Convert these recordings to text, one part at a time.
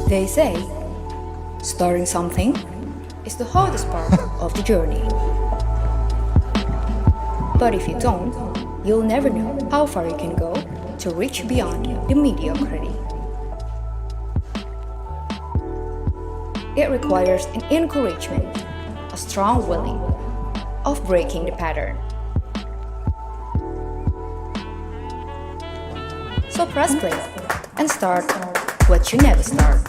They say, starting something is the hardest part of the journey. But if you don't, you'll never know how far you can go to reach beyond the mediocrity. It requires an encouragement, a strong willing of breaking the pattern. So press play and start what you never start.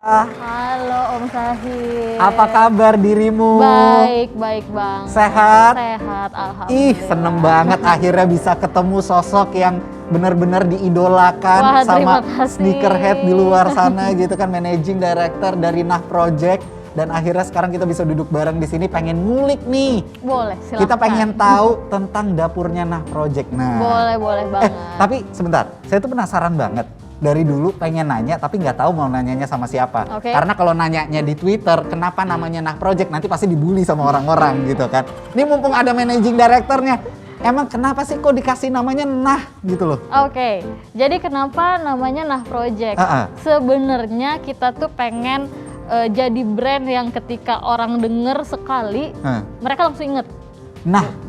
Halo Om Sahid. Apa kabar dirimu? Baik Bang. Sehat? Sehat, alhamdulillah. Ih, seneng banget akhirnya bisa ketemu sosok yang benar-benar diidolakan. Wah, sama terima kasih. sneakerhead di luar sana gitu kan, managing director dari Nah Project. Dan akhirnya sekarang kita bisa duduk bareng di sini, pengen ngulik nih. Boleh, silakan. Kita pengen tahu tentang dapurnya Nah Project. Nah, Boleh banget. tapi sebentar, saya tuh penasaran banget. Dari dulu pengen nanya tapi nggak tahu mau nanyanya sama siapa. Oke. Karena kalau nanyanya di Twitter, kenapa namanya Nah Project, nanti pasti dibully sama orang-orang gitu kan. Ini mumpung ada managing directornya, emang kenapa sih kok dikasih namanya Nah gitu loh? Oke, jadi kenapa namanya Nah Project? Uh-uh. Sebenarnya kita tuh pengen jadi brand yang ketika orang denger sekali, mereka langsung inget.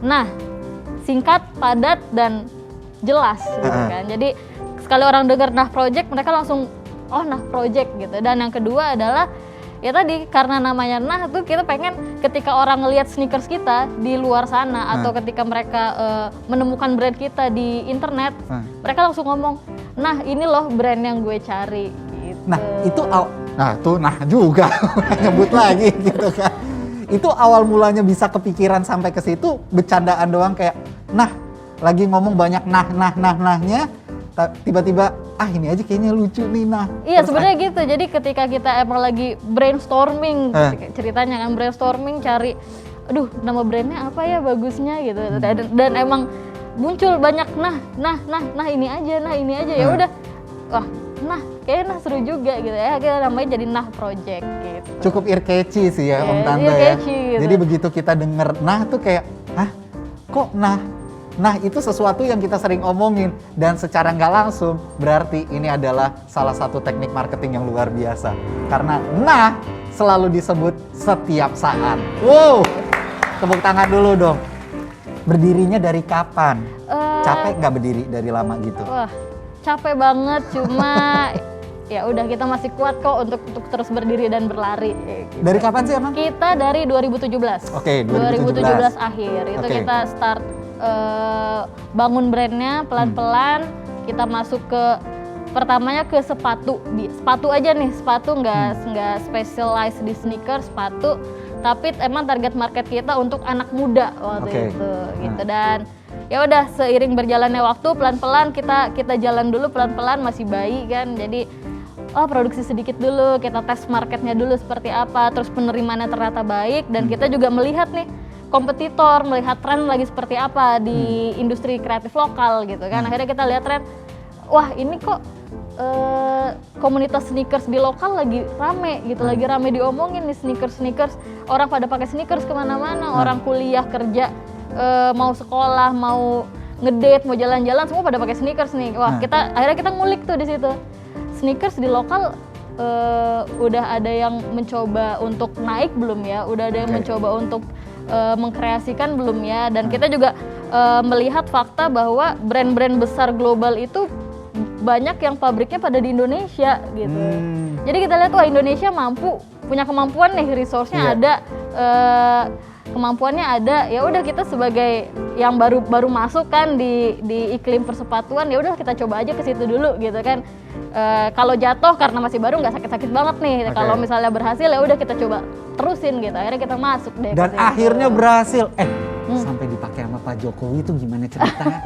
Nah, singkat, padat, dan jelas gitu kan. Jadi sekali orang denger Nah Project, mereka langsung, oh Nah Project gitu. Dan yang kedua adalah, ya tadi karena namanya Nah tuh kita pengen ketika orang ngelihat sneakers kita di luar sana atau ketika mereka menemukan brand kita di internet, mereka langsung ngomong, nah ini loh brand yang gue cari gitu. Nah itu nah juga nyebut lagi gitu kan. Itu awal mulanya bisa kepikiran sampai ke situ bercandaan doang kayak, nah lagi ngomong banyak nahnya, tiba-tiba ini aja kayaknya lucu nih Nah. Iya sebenarnya gitu. Jadi ketika kita emang lagi brainstorming, ceritanya kan brainstorming cari, aduh nama brandnya apa ya bagusnya gitu. Dan emang muncul banyak nah ini aja ya udah. Wah, nah kayaknya Nah seru juga gitu ya. Kita namanya jadi Nah Project gitu. Cukup ear-catchy sih ya Om Tante ya. Gitu. Jadi begitu kita denger Nah tuh kayak, kok Nah? Nah itu sesuatu yang kita sering omongin dan secara nggak langsung berarti ini adalah salah satu teknik marketing yang luar biasa. Karena Nah selalu disebut setiap saat. Wow, tepuk tangan dulu dong. Berdirinya dari kapan? Capek nggak berdiri dari lama gitu? Wah, capek banget cuma ya udah kita masih kuat kok untuk terus berdiri dan berlari. Gitu. Dari kapan sih emang? Kita dari 2017. Oke, 2017 akhir itu Oke. kita start bangun brandnya pelan-pelan. Kita masuk ke pertamanya ke sepatu aja nih, sepatu nggak specialize di sneakers, sepatu, tapi emang target market kita untuk anak muda waktu itu gitu. Dan ya udah seiring berjalannya waktu pelan-pelan kita jalan dulu pelan-pelan, masih bayi kan, jadi produksi sedikit dulu, kita tes marketnya dulu seperti apa, terus penerimaannya ternyata baik, dan kita juga melihat nih kompetitor, melihat tren lagi seperti apa di industri kreatif lokal gitu kan. Akhirnya kita lihat tren, wah ini kok komunitas sneakers di lokal lagi rame gitu, lagi rame diomongin nih sneakers, orang pada pakai sneakers kemana-mana, orang kuliah kerja, mau sekolah, mau ngedate, mau jalan-jalan, semua pada pakai sneakers nih. Wah akhirnya kita ngulik tuh di situ, sneakers di lokal udah ada yang mencoba untuk naik belum ya, udah ada yang mencoba untuk mengkreasikan belum ya, dan kita juga melihat fakta bahwa brand-brand besar global itu banyak yang pabriknya pada di Indonesia gitu. Jadi kita lihat wah Indonesia punya kemampuan nih, resource-nya ada, kemampuannya ada. Ya udah kita sebagai yang baru masuk kan di iklim persepatuan, ya udah kita coba aja ke situ dulu gitu kan. Kalau jatuh karena masih baru nggak sakit-sakit banget nih. Kalau misalnya berhasil ya udah kita coba terusin gitu. Akhirnya kita masuk deh. Dan akhirnya berhasil. Sampai dipakai sama Pak Jokowi itu gimana ceritanya?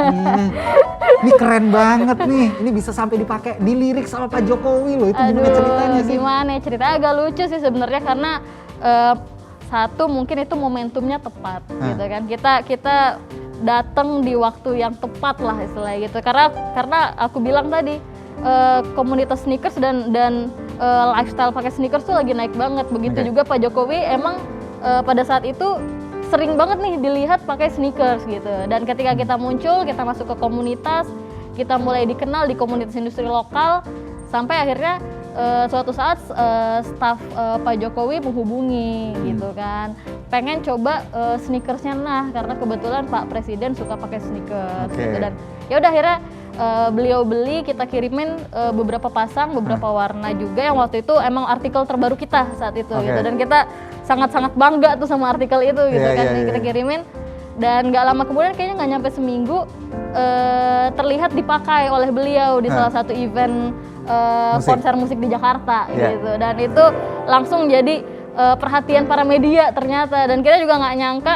Ini keren banget nih. Ini bisa sampai dipakai di lirik sama Pak Jokowi loh. Itu gimana ceritanya sih? Gimana ya, ceritanya agak lucu sih sebenarnya karena satu mungkin itu momentumnya tepat gitu kan. Kita datang di waktu yang tepat lah istilahnya gitu. Karena aku bilang tadi komunitas sneakers dan lifestyle pakai sneakers tuh lagi naik banget. Begitu juga Pak Jokowi emang pada saat itu sering banget nih dilihat pakai sneakers gitu. Dan ketika kita muncul, kita masuk ke komunitas, kita mulai dikenal di komunitas industri lokal, sampai akhirnya suatu saat staf Pak Jokowi menghubungi gitu kan, pengen coba sneakersnya Nah, karena kebetulan Pak Presiden suka pakai sneakers gitu. Dan ya udah akhirnya beliau beli, kita kirimin beberapa pasang, beberapa warna juga yang waktu itu emang artikel terbaru kita saat itu gitu. Dan kita sangat-sangat bangga tuh sama artikel itu gitu kan, kita kirimin. Dan nggak lama kemudian, kayaknya nggak nyampe seminggu, terlihat dipakai oleh beliau di salah satu event konser musik di Jakarta gitu. Dan itu langsung jadi perhatian para media ternyata, dan kita juga nggak nyangka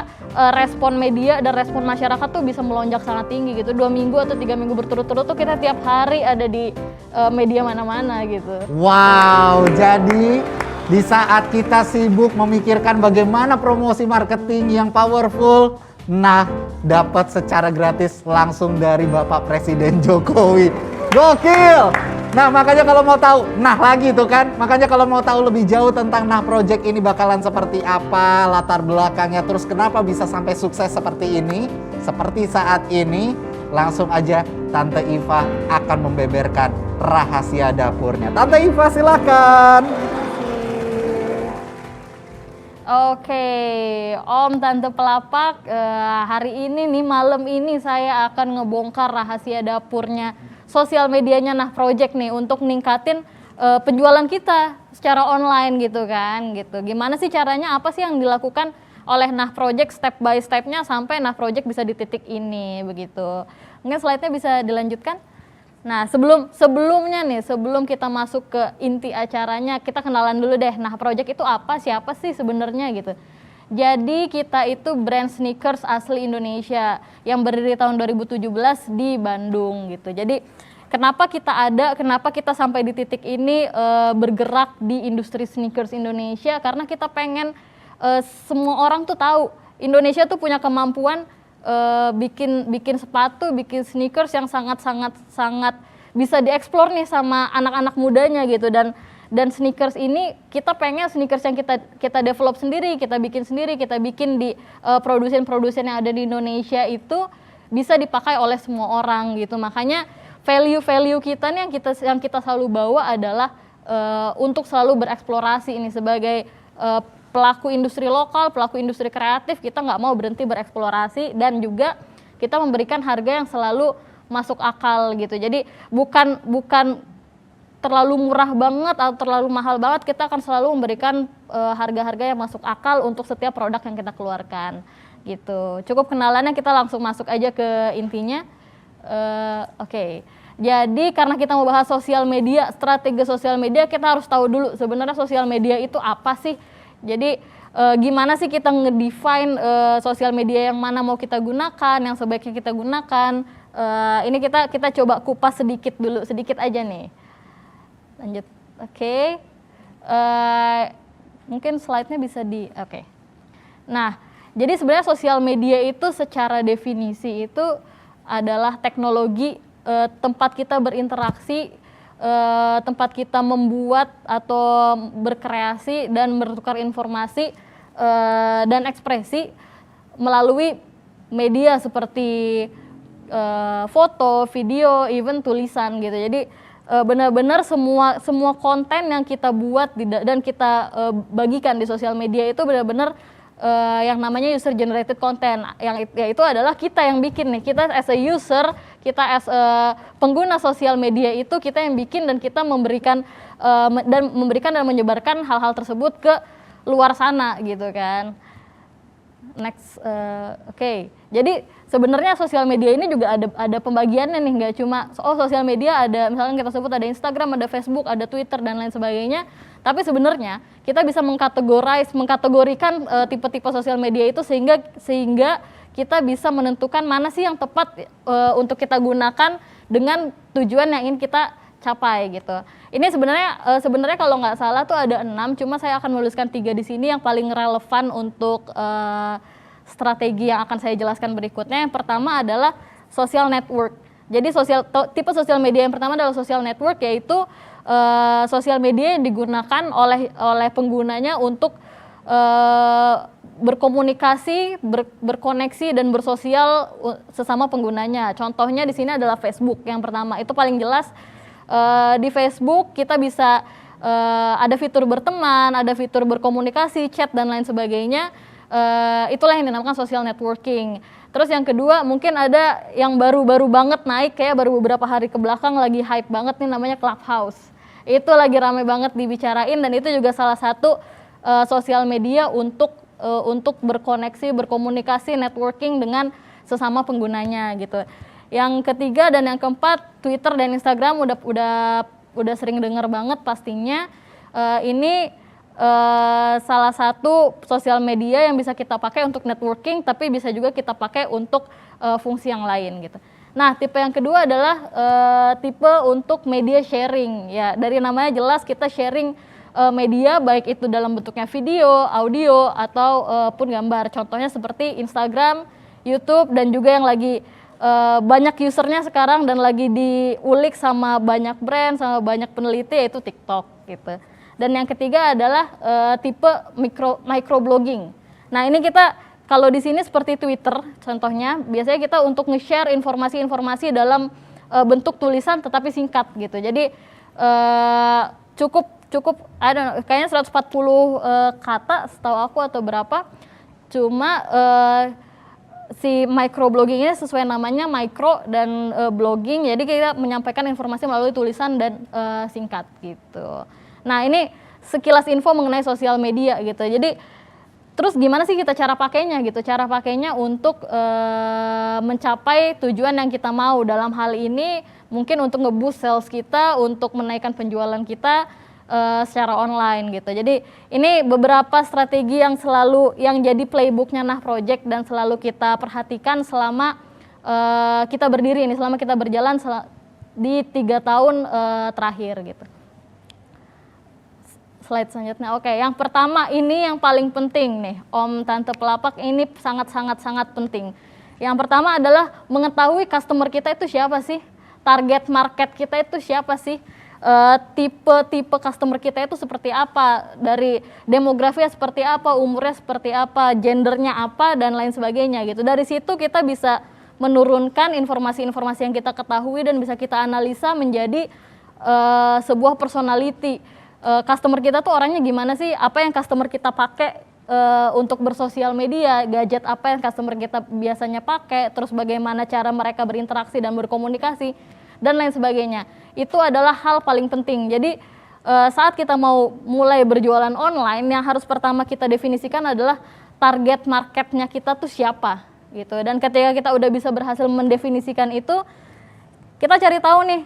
respon media dan respon masyarakat tuh bisa melonjak sangat tinggi gitu. 2 minggu atau 3 minggu berturut-turut tuh kita tiap hari ada di media mana-mana gitu. Wow, jadi di saat kita sibuk memikirkan bagaimana promosi marketing yang powerful, Nah dapat secara gratis langsung dari Bapak Presiden Jokowi. Gokil! Nah makanya kalau mau tahu, lagi tuh kan, makanya kalau mau tahu lebih jauh tentang Project ini bakalan seperti apa, latar belakangnya, terus kenapa bisa sampai sukses seperti ini, seperti saat ini, langsung aja Tante Iva akan membeberkan rahasia dapurnya. Tante Iva silakan. Oke, Om Tante Pelapak, hari ini nih malam ini saya akan ngebongkar rahasia dapurnya sosial medianya Project nih untuk ningkatin penjualan kita secara online gitu kan, gitu. Gimana sih caranya? Apa sih yang dilakukan oleh Project step by stepnya sampai Project bisa di titik ini begitu. Mungkin slide-nya bisa dilanjutkan. Nah sebelumnya nih, sebelum kita masuk ke inti acaranya, kita kenalan dulu deh. Project itu apa, siapa sih sebenarnya gitu. Jadi kita itu brand sneakers asli Indonesia yang berdiri tahun 2017 di Bandung gitu. Jadi kenapa kita ada, kenapa kita sampai di titik ini bergerak di industri sneakers Indonesia, karena kita pengen semua orang tuh tahu Indonesia tuh punya kemampuan bikin sepatu, bikin sneakers yang sangat bisa dieksplor nih sama anak-anak mudanya gitu. Dan sneakers ini kita pengen sneakers yang kita develop sendiri, kita bikin di produsen yang ada di Indonesia itu bisa dipakai oleh semua orang gitu. Makanya value kita nih yang kita selalu bawa adalah untuk selalu bereksplorasi ini sebagai pelaku industri lokal, pelaku industri kreatif. Kita nggak mau berhenti bereksplorasi, dan juga kita memberikan harga yang selalu masuk akal gitu. Jadi bukan terlalu murah banget atau terlalu mahal banget, kita akan selalu memberikan harga-harga yang masuk akal untuk setiap produk yang kita keluarkan gitu. Cukup kenalannya, kita langsung masuk aja ke intinya. Oke. Jadi karena kita mau bahas sosial media, strategi sosial media, kita harus tahu dulu sebenarnya sosial media itu apa sih. Jadi gimana sih kita ngedefine sosial media yang mana mau kita gunakan, yang sebaiknya kita gunakan. Ini kita coba kupas sedikit aja nih. Lanjut, oke. Mungkin slide-nya bisa oke. Nah, jadi sebenarnya sosial media itu secara definisi itu adalah teknologi tempat kita berinteraksi, tempat kita membuat atau berkreasi dan bertukar informasi dan ekspresi melalui media seperti foto, video, even tulisan gitu. Jadi benar-benar semua konten yang kita buat dan kita bagikan di sosial media itu benar-benar yang namanya user generated content, yang yaitu adalah kita yang bikin nih, kita as a user, kita as a pengguna sosial media itu kita yang bikin, dan kita memberikan dan menyebarkan hal-hal tersebut ke luar sana gitu kan. Next, oke. Jadi sebenarnya sosial media ini juga ada pembagiannya nih, nggak cuma sosial media ada, misalnya kita sebut ada Instagram, ada Facebook, ada Twitter dan lain sebagainya. Tapi sebenarnya kita bisa mengkategorikan tipe-tipe sosial media itu sehingga kita bisa menentukan mana sih yang tepat untuk kita gunakan, dengan tujuan yang ingin kita capai gitu. Ini sebenarnya kalau nggak salah tuh ada 6, cuma saya akan menuliskan 3 di sini yang paling relevan untuk strategi yang akan saya jelaskan berikutnya. Yang pertama adalah social network. Jadi tipe sosial media yang pertama adalah social network, yaitu sosial media yang digunakan oleh penggunanya untuk berkomunikasi, berkoneksi dan bersosial sesama penggunanya. Contohnya di sini adalah Facebook yang pertama. Itu paling jelas. Di Facebook kita bisa ada fitur berteman, ada fitur berkomunikasi, chat dan lain sebagainya. Itulah yang dinamakan social networking. Terus yang kedua mungkin ada yang baru-baru banget naik, kayak baru beberapa hari ke belakang lagi hype banget nih, namanya Clubhouse. Itu lagi rame banget dibicarain, dan itu juga salah satu sosial media untuk berkoneksi, berkomunikasi, networking dengan sesama penggunanya gitu. Yang ketiga dan yang keempat, Twitter dan Instagram udah sering dengar banget pastinya. Ini salah satu sosial media yang bisa kita pakai untuk networking, tapi bisa juga kita pakai untuk fungsi yang lain gitu. Nah, tipe yang kedua adalah tipe untuk media sharing. Ya, dari namanya jelas kita sharing media, baik itu dalam bentuknya video, audio, atau pun gambar. Contohnya seperti Instagram, YouTube, dan juga yang lagi banyak usernya sekarang dan lagi diulik sama banyak brand, sama banyak peneliti, yaitu TikTok gitu. Dan yang ketiga adalah tipe microblogging. Nah, ini kita kalau di sini seperti Twitter contohnya, biasanya kita untuk nge-share informasi-informasi dalam bentuk tulisan tetapi singkat gitu. Jadi cukup kayaknya 140 kata setahu aku atau berapa. Cuma si microblogging ini sesuai namanya micro dan blogging, jadi kita menyampaikan informasi melalui tulisan dan singkat gitu. Nah, ini sekilas info mengenai sosial media gitu. Jadi terus gimana sih kita cara pakainya gitu? Cara pakainya untuk mencapai tujuan yang kita mau. Dalam hal ini mungkin untuk nge-boost sales kita, untuk menaikkan penjualan kita secara online gitu. Jadi ini beberapa strategi yang jadi playbooknya Nah Project dan selalu kita perhatikan selama kita berdiri ini, selama kita berjalan di 3 tahun terakhir gitu. Slide selanjutnya. Oke, yang pertama ini yang paling penting nih, Om Tante Pelapak, ini sangat penting. Yang pertama adalah mengetahui customer kita itu siapa sih, target market kita itu siapa sih, tipe customer kita itu seperti apa, dari demografinya seperti apa, umurnya seperti apa, gendernya apa, dan lain sebagainya gitu. Dari situ kita bisa menurunkan informasi-informasi yang kita ketahui dan bisa kita analisa menjadi sebuah personality. Customer kita tuh orangnya gimana sih, apa yang customer kita pakai untuk bersosial media, gadget apa yang customer kita biasanya pakai, terus bagaimana cara mereka berinteraksi dan berkomunikasi, dan lain sebagainya. Itu adalah hal paling penting. Jadi saat kita mau mulai berjualan online, yang harus pertama kita definisikan adalah target marketnya kita tuh siapa gitu. Dan ketika kita udah bisa berhasil mendefinisikan itu, kita cari tahu nih,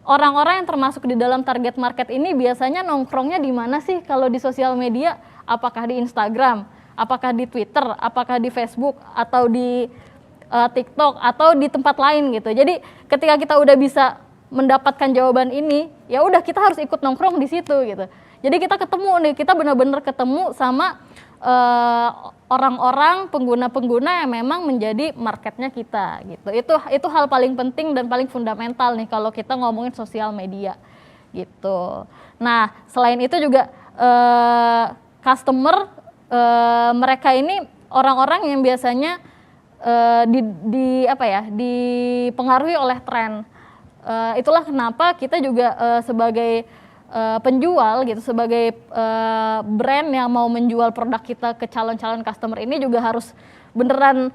orang-orang yang termasuk di dalam target market ini biasanya nongkrongnya di mana sih kalau di sosial media? Apakah di Instagram, apakah di Twitter, apakah di Facebook, atau di TikTok, atau di tempat lain gitu. Jadi ketika kita udah bisa mendapatkan jawaban ini, ya udah kita harus ikut nongkrong di situ gitu. Jadi kita ketemu nih, kita benar-benar ketemu sama orang-orang, pengguna-pengguna yang memang menjadi marketnya kita gitu. Itu hal paling penting dan paling fundamental nih kalau kita ngomongin sosial media gitu. Nah, selain itu juga customer mereka ini orang-orang yang biasanya dipengaruhi oleh tren. Itulah kenapa kita juga sebagai penjual gitu, sebagai brand yang mau menjual produk kita ke calon-calon customer ini juga harus beneran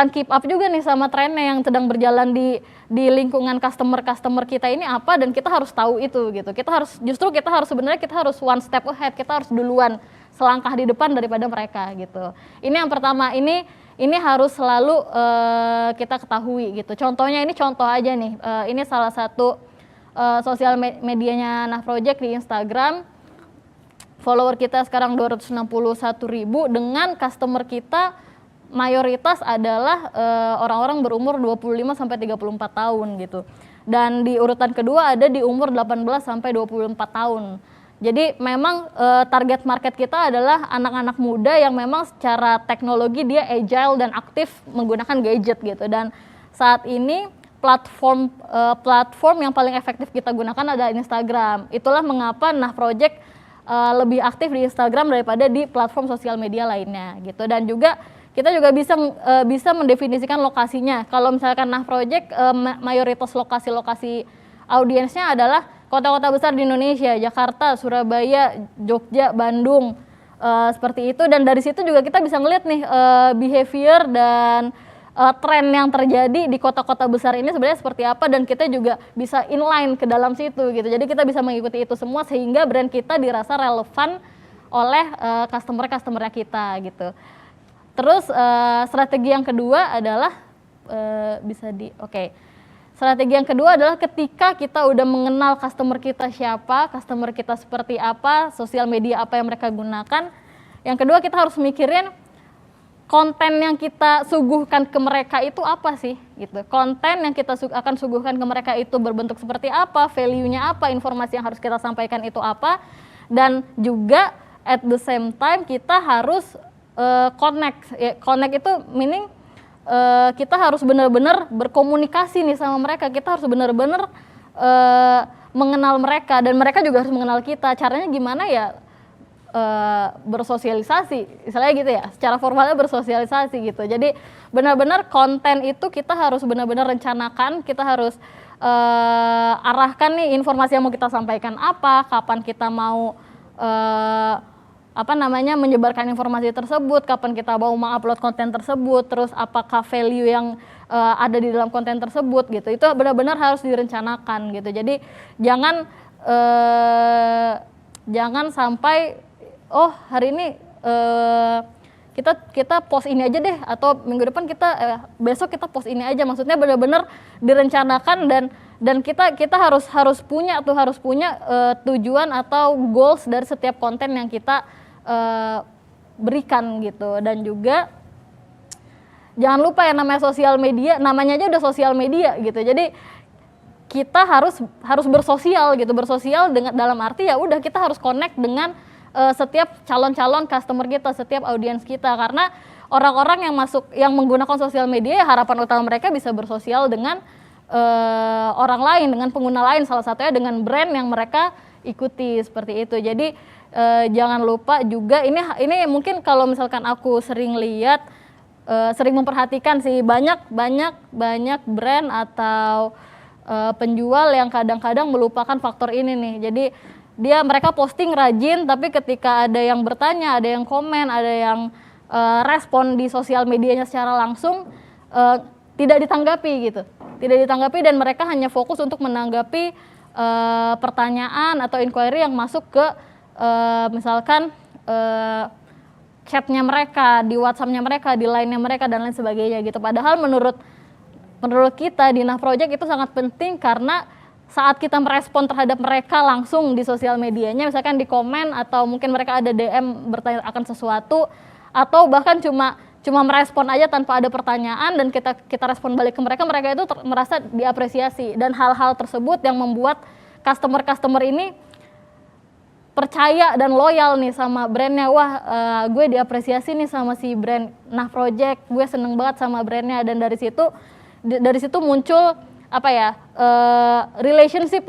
keep up juga nih sama trennya yang sedang berjalan di lingkungan customer kita ini apa, dan kita harus tahu itu gitu. Kita harus one step ahead, kita harus duluan selangkah di depan daripada mereka gitu. Ini yang pertama, ini harus selalu kita ketahui gitu. Contohnya, ini contoh aja nih, ini salah satu sosial medianya Nah Project di Instagram. Follower kita sekarang 261.000 dengan customer kita mayoritas adalah orang-orang berumur 25 sampai 34 tahun gitu. Dan di urutan kedua ada di umur 18 sampai 24 tahun. Jadi memang target market kita adalah anak-anak muda yang memang secara teknologi dia agile dan aktif menggunakan gadget gitu. Dan saat ini platform yang paling efektif kita gunakan adalah Instagram. Itulah mengapa Nah Project lebih aktif di Instagram daripada di platform sosial media lainnya gitu. Dan juga kita juga bisa mendefinisikan lokasinya. Kalau misalkan Nah Project mayoritas lokasi audiensnya adalah kota-kota besar di Indonesia, Jakarta, Surabaya, Jogja, Bandung, seperti itu. Dan dari situ juga kita bisa ngeliat nih behavior dan tren yang terjadi di kota-kota besar ini sebenarnya seperti apa, dan kita juga bisa inline ke dalam situ gitu. Jadi kita bisa mengikuti itu semua sehingga brand kita dirasa relevan oleh customer-customernya kita gitu. Terus strategi yang kedua adalah strategi yang kedua adalah ketika kita udah mengenal customer kita siapa, customer kita seperti apa, sosial media apa yang mereka gunakan. Yang kedua kita harus mikirin konten yang kita suguhkan ke mereka itu apa sih gitu. Konten yang kita akan suguhkan ke mereka itu berbentuk seperti apa, value-nya apa, informasi yang harus kita sampaikan itu apa, dan juga at the same time kita harus connect. Connect itu meaning kita harus benar-benar berkomunikasi nih sama mereka. Kita harus benar-benar mengenal mereka dan mereka juga harus mengenal kita. Caranya gimana ya? Bersosialisasi, misalnya gitu ya. Secara formalnya bersosialisasi gitu. Jadi benar-benar konten itu kita harus benar-benar rencanakan. Kita harus arahkan nih informasi yang mau kita sampaikan apa, kapan kita mau menyebarkan informasi tersebut, kapan kita mau mengupload konten tersebut, terus apakah value yang ada di dalam konten tersebut gitu. Itu benar-benar harus direncanakan gitu. Jadi jangan sampai hari ini kita post ini aja deh, atau minggu depan besok kita post ini aja. Maksudnya benar-benar direncanakan dan kita harus punya tujuan atau goals dari setiap konten yang kita berikan gitu. Dan juga jangan lupa ya, namanya sosial media, namanya aja udah sosial media gitu. Jadi kita harus bersosial gitu. Bersosial dengan dalam arti ya udah kita harus connect dengan setiap calon-calon customer kita, setiap audiens kita, karena orang-orang yang menggunakan sosial media ya harapan utama mereka bisa bersosial dengan orang lain, dengan pengguna lain, salah satunya dengan brand yang mereka ikuti seperti itu. Jadi jangan lupa juga ini mungkin kalau misalkan aku sering lihat, sering memperhatikan sih, banyak brand atau penjual yang kadang-kadang melupakan faktor ini nih. Jadi mereka posting rajin, tapi ketika ada yang bertanya, ada yang komen, ada yang respon di sosial medianya secara langsung, tidak ditanggapi gitu. Tidak ditanggapi dan mereka hanya fokus untuk menanggapi pertanyaan atau inquiry yang masuk ke misalkan chatnya mereka, di WhatsApp-nya mereka, di line-nya mereka, dan lain sebagainya gitu. Padahal menurut kita di Nah Project itu sangat penting, karena saat kita merespon terhadap mereka langsung di sosial medianya, misalkan di komen atau mungkin mereka ada DM bertanya akan sesuatu, atau bahkan cuma merespon aja tanpa ada pertanyaan dan kita respon balik ke mereka itu merasa diapresiasi. Dan hal-hal tersebut yang membuat customer ini percaya dan loyal nih sama brandnya. Wah, gue diapresiasi nih sama si brand Nah Project, gue seneng banget sama brandnya. Dan dari situ muncul relationship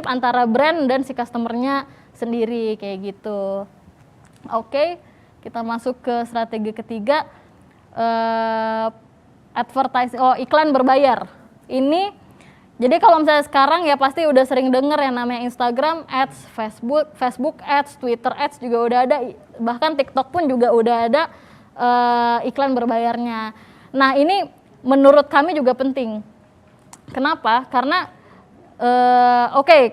antara brand dan si customernya sendiri kayak gitu. Oke, kita masuk ke strategi ketiga, iklan berbayar. Ini jadi kalau misalnya sekarang ya pasti udah sering denger yang namanya Instagram Ads, Facebook Ads, Twitter Ads juga udah ada, bahkan TikTok pun juga udah ada iklan berbayarnya. Nah ini menurut kami juga penting. Kenapa? Karena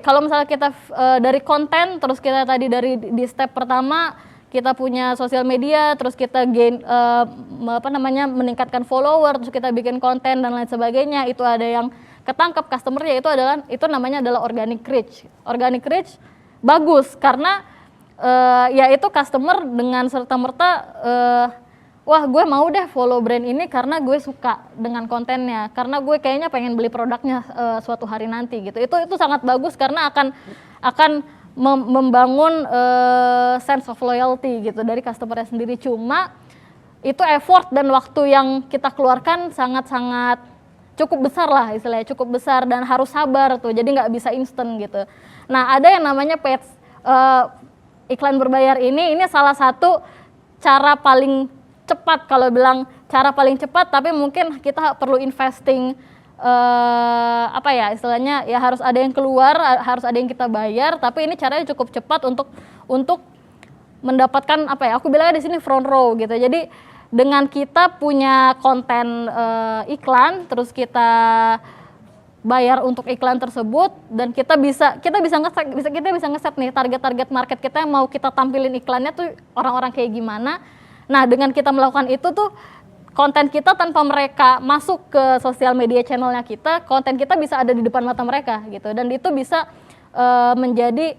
kalau misalnya kita dari konten, terus kita tadi di step pertama kita punya sosial media, terus kita meningkatkan follower, terus kita bikin konten dan lain sebagainya, itu ada yang ketangkep customernya, itu namanya adalah organic reach. Organic reach bagus karena ya itu customer dengan serta-merta wah gue mau deh follow brand ini karena gue suka dengan kontennya, karena gue kayaknya pengen beli produknya suatu hari nanti gitu. Itu sangat bagus karena akan membangun sense of loyalty gitu dari customer-nya sendiri. Cuma itu effort dan waktu yang kita keluarkan sangat-sangat cukup besar lah istilahnya, cukup besar dan harus sabar tuh, jadi nggak bisa instan gitu. Nah ada yang namanya paid iklan berbayar ini salah satu cara paling cepat, kalau bilang cara paling cepat, tapi mungkin kita perlu investing apa ya istilahnya, ya harus ada yang keluar, harus ada yang kita bayar, tapi ini caranya cukup cepat untuk mendapatkan apa ya, aku bilangnya di sini front row gitu. Jadi dengan kita punya konten iklan, terus kita bayar untuk iklan tersebut, dan kita bisa ngeset nih target market kita yang mau kita tampilin iklannya tuh orang-orang kayak gimana. Nah dengan kita melakukan itu tuh konten kita tanpa mereka masuk ke sosial media channelnya kita, konten kita bisa ada di depan mata mereka gitu, dan itu bisa menjadi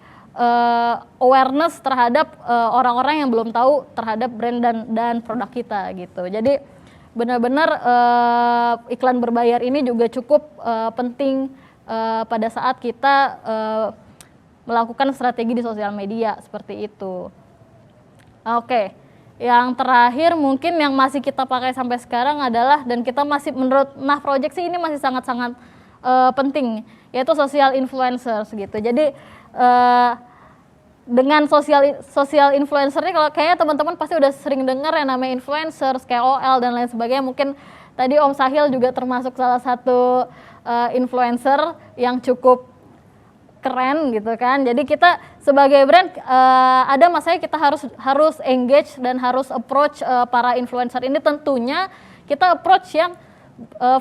awareness terhadap orang-orang yang belum tahu terhadap brand dan produk kita gitu. Jadi benar-benar iklan berbayar ini juga cukup penting pada saat kita melakukan strategi di sosial media seperti itu. Oke, yang terakhir mungkin yang masih kita pakai sampai sekarang adalah, dan kita masih menurut Nah Project sih ini masih sangat-sangat penting, yaitu social influencers gitu. Jadi dengan social influencer ini, kalau kayaknya teman-teman pasti udah sering dengar yang namanya influencers, KOL dan lain sebagainya. Mungkin tadi Om Sahil juga termasuk salah satu influencer yang cukup keren gitu kan. Jadi kita sebagai brand ada masanya kita harus engage dan harus approach para influencer ini. Tentunya kita approach yang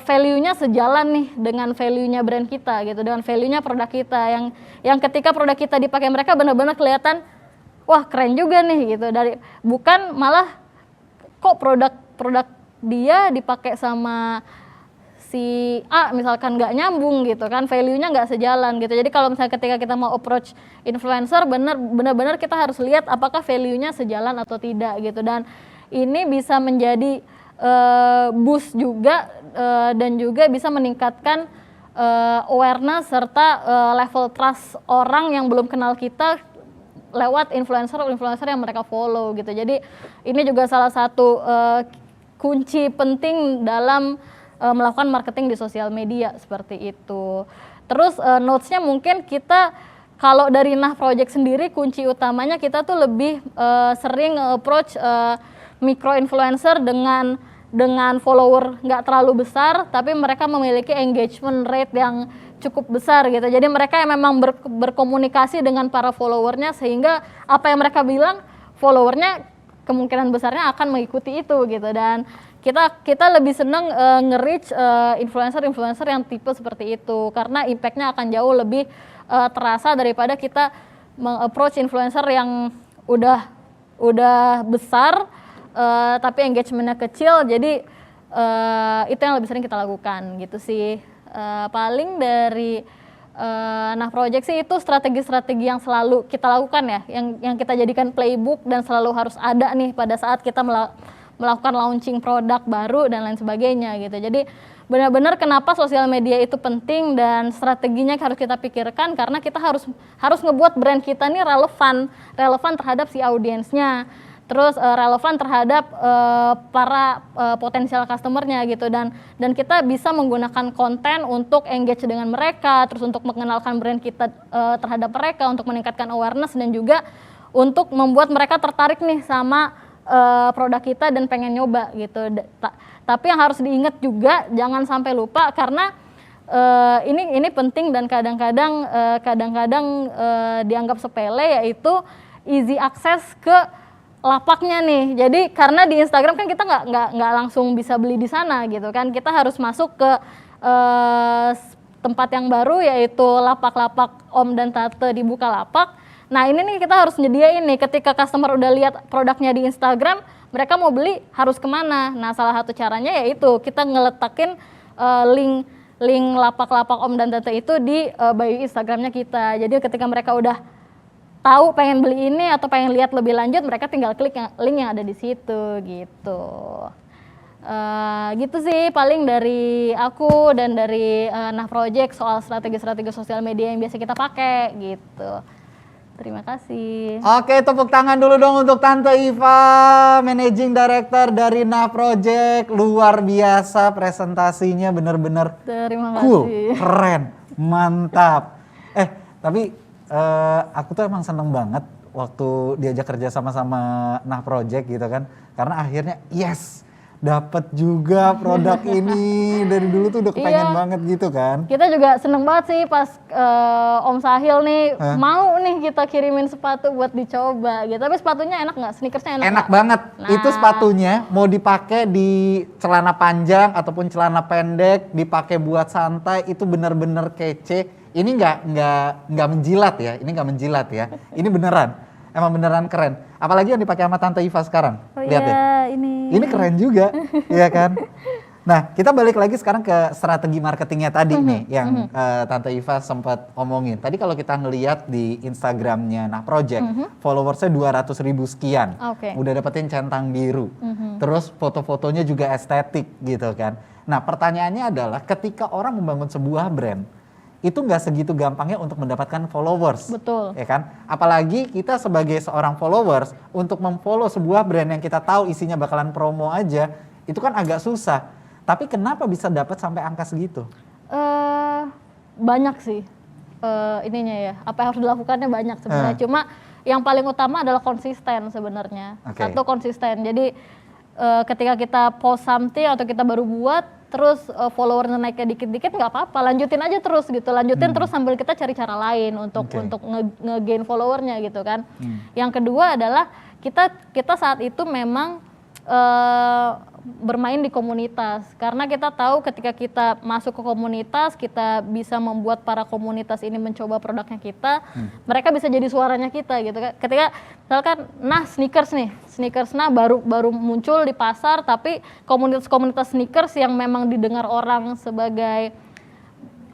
value-nya sejalan nih dengan value-nya brand kita gitu, dengan value-nya produk kita, yang ketika produk kita dipakai mereka benar-benar kelihatan wah keren juga nih gitu, dari bukan malah kok produk dia dipakai sama si A misalkan nggak nyambung gitu kan, value-nya nggak sejalan gitu. Jadi kalau misalnya ketika kita mau approach influencer, benar-benar kita harus lihat apakah value-nya sejalan atau tidak gitu, dan ini bisa menjadi boost juga dan juga bisa meningkatkan awareness serta level trust orang yang belum kenal kita lewat influencer yang mereka follow gitu. Jadi ini juga salah satu kunci penting dalam melakukan marketing di sosial media seperti itu. Terus notes-nya mungkin kita kalau dari Nah Project sendiri, kunci utamanya kita tuh lebih sering approach micro influencer dengan follower nggak terlalu besar, tapi mereka memiliki engagement rate yang cukup besar gitu. Jadi mereka yang memang berkomunikasi dengan para followernya, sehingga apa yang mereka bilang followernya kemungkinan besarnya akan mengikuti itu gitu. Dan kita lebih seneng nge-reach influencer yang tipe seperti itu, karena impactnya akan jauh lebih terasa daripada kita meng-approach influencer yang udah besar tapi engagementnya kecil. Jadi itu yang lebih sering kita lakukan gitu sih. Paling dari Nah Project sih itu strategi-strategi yang selalu kita lakukan ya, yang kita jadikan playbook dan selalu harus ada nih pada saat kita melakukan launching produk baru dan lain sebagainya gitu. Jadi benar-benar kenapa sosial media itu penting dan strateginya harus kita pikirkan, karena kita harus ngebuat brand kita nih relevan terhadap si audiensnya, terus relevan terhadap para potensial customernya gitu, dan kita bisa menggunakan konten untuk engage dengan mereka, terus untuk mengenalkan brand kita terhadap mereka, untuk meningkatkan awareness dan juga untuk membuat mereka tertarik nih sama produk kita dan pengen nyoba gitu. Tapi yang harus diingat juga jangan sampai lupa, karena ini penting dan kadang-kadang dianggap sepele, yaitu easy access ke lapaknya nih. Jadi karena di Instagram kan kita nggak langsung bisa beli di sana gitu kan, kita harus masuk ke tempat yang baru, yaitu lapak-lapak Om dan Tante di Bukalapak. Nah ini nih kita harus nyediain nih, ketika customer udah lihat produknya di Instagram, mereka mau beli harus kemana. Nah salah satu caranya yaitu kita ngeletakin link lapak-lapak Om dan Tante itu di bio Instagramnya kita. Jadi ketika mereka udah tahu pengen beli ini atau pengen lihat lebih lanjut, mereka tinggal klik link yang ada di situ gitu. Gitu sih paling dari aku dan dari Nah Project soal strategi-strategi sosial media yang biasa kita pakai gitu. Terima kasih. Oke, tepuk tangan dulu dong untuk Tante Iva, Managing Director dari Nah Project. Luar biasa presentasinya, bener-bener Terima cool, kasih. keren, mantap. Tapi aku tuh emang seneng banget waktu diajak kerja sama-sama Nah Project gitu kan. Karena akhirnya yes, dapat juga produk ini. Dari dulu tuh udah kepengen Iya. banget gitu kan. Kita juga seneng banget sih pas Om Sahil nih mau nih kita kirimin sepatu buat dicoba gitu. Tapi sepatunya enak nggak? Sneakersnya enak Enak nggak? banget. Nah. Itu sepatunya mau dipakai di celana panjang ataupun celana pendek, dipakai buat santai, itu bener-bener kece. Ini nggak menjilat ya. Ini nggak menjilat ya. Ini beneran. Emang beneran keren. Apalagi yang dipakai sama Tante Iva sekarang. Oh Lihat iya, deh. Ini keren juga, ya kan? Nah, kita balik lagi sekarang ke strategi marketingnya tadi nih, yang Tante Iva sempat omongin. Tadi kalau kita ngeliat di Instagramnya Nah Project, followersnya 200.000 sekian. Oke. Udah dapetin centang biru. Terus foto-fotonya juga estetik gitu kan. Nah, pertanyaannya adalah ketika orang membangun sebuah brand, itu nggak segitu gampangnya untuk mendapatkan followers. Betul. Ya kan? Apalagi kita sebagai seorang followers, untuk memfollow sebuah brand yang kita tahu isinya bakalan promo aja, itu kan agak susah. Tapi kenapa bisa dapat sampai angka segitu? Banyak sih ininya ya. Apa yang harus dilakukannya banyak sebenarnya. Cuma yang paling utama adalah konsisten sebenarnya. Oke. Satu, konsisten. Jadi ketika kita post something atau kita baru buat, terus followernya naiknya dikit-dikit nggak apa-apa, lanjutin aja terus gitu, lanjutin terus sambil kita cari cara lain untuk nge-gain followernya gitu kan. Yang kedua adalah kita saat itu memang bermain di komunitas, karena kita tahu ketika kita masuk ke komunitas, kita bisa membuat para komunitas ini mencoba produknya kita, mereka bisa jadi suaranya kita gitu kan. Ketika misalkan Nah sneakers Nah baru muncul di pasar, tapi komunitas sneakers yang memang didengar orang sebagai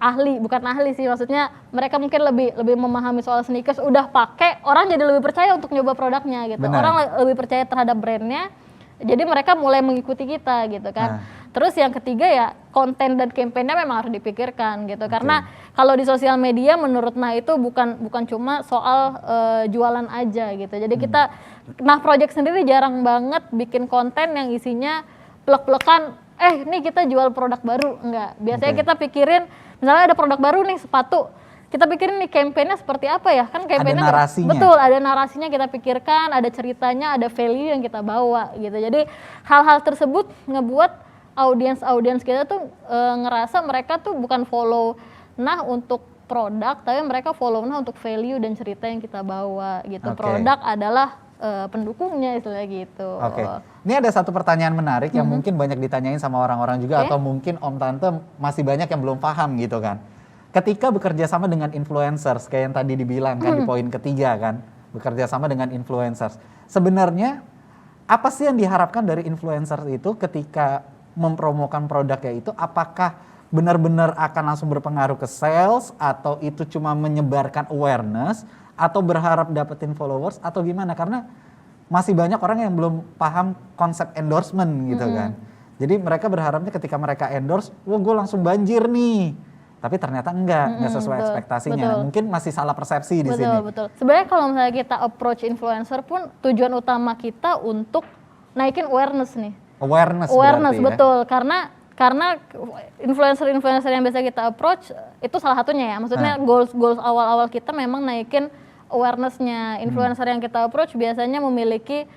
ahli, bukan ahli sih, maksudnya mereka mungkin lebih memahami soal sneakers, udah pakai, orang jadi lebih percaya untuk nyoba produknya gitu. Benar. Orang lebih percaya terhadap brandnya, jadi mereka mulai mengikuti kita gitu kan. Terus yang ketiga ya, konten dan kampanye memang harus dipikirkan gitu. Karena kalau di sosial media menurut Nah itu bukan cuma soal jualan aja gitu. Jadi kita Nah Project sendiri jarang banget bikin konten yang isinya plek-plekan, nih kita jual produk baru, enggak. Biasanya kita pikirin misalnya ada produk baru nih, sepatu, kita pikirin nih kampanye seperti apa ya, kan kampanye ada narasinya. betul, ada narasinya kita pikirkan, ada ceritanya, ada value yang kita bawa gitu. Jadi hal-hal tersebut ngebuat audiens kita tuh ngerasa mereka tuh bukan follow Nah untuk produk, tapi mereka follow Nah untuk value dan cerita yang kita bawa gitu. Produk adalah pendukungnya istilahnya gitu. Oke. Ini ada satu pertanyaan menarik yang mungkin banyak ditanyain sama orang-orang juga, atau mungkin Om Tante masih banyak yang belum paham gitu kan. Ketika bekerja sama dengan influencers, kayak yang tadi dibilang kan di poin ketiga kan, bekerja sama dengan influencers. Sebenarnya apa sih yang diharapkan dari influencer itu ketika mempromokan produknya itu? Apakah benar-benar akan langsung berpengaruh ke sales, atau itu cuma menyebarkan awareness, atau berharap dapetin followers, atau gimana? Karena masih banyak orang yang belum paham konsep endorsement gitu kan. Jadi mereka berharapnya ketika mereka endorse, wah gue langsung banjir nih. Tapi ternyata enggak sesuai ekspektasinya. betul. Mungkin masih salah persepsi di sini. Betul. Sebenarnya kalau misalnya kita approach influencer pun tujuan utama kita untuk naikin awareness nih. Awareness berarti, betul. Karena influencer yang biasa kita approach itu salah satunya ya. Maksudnya goals awal-awal kita memang naikin awareness-nya. Influencer yang kita approach biasanya memiliki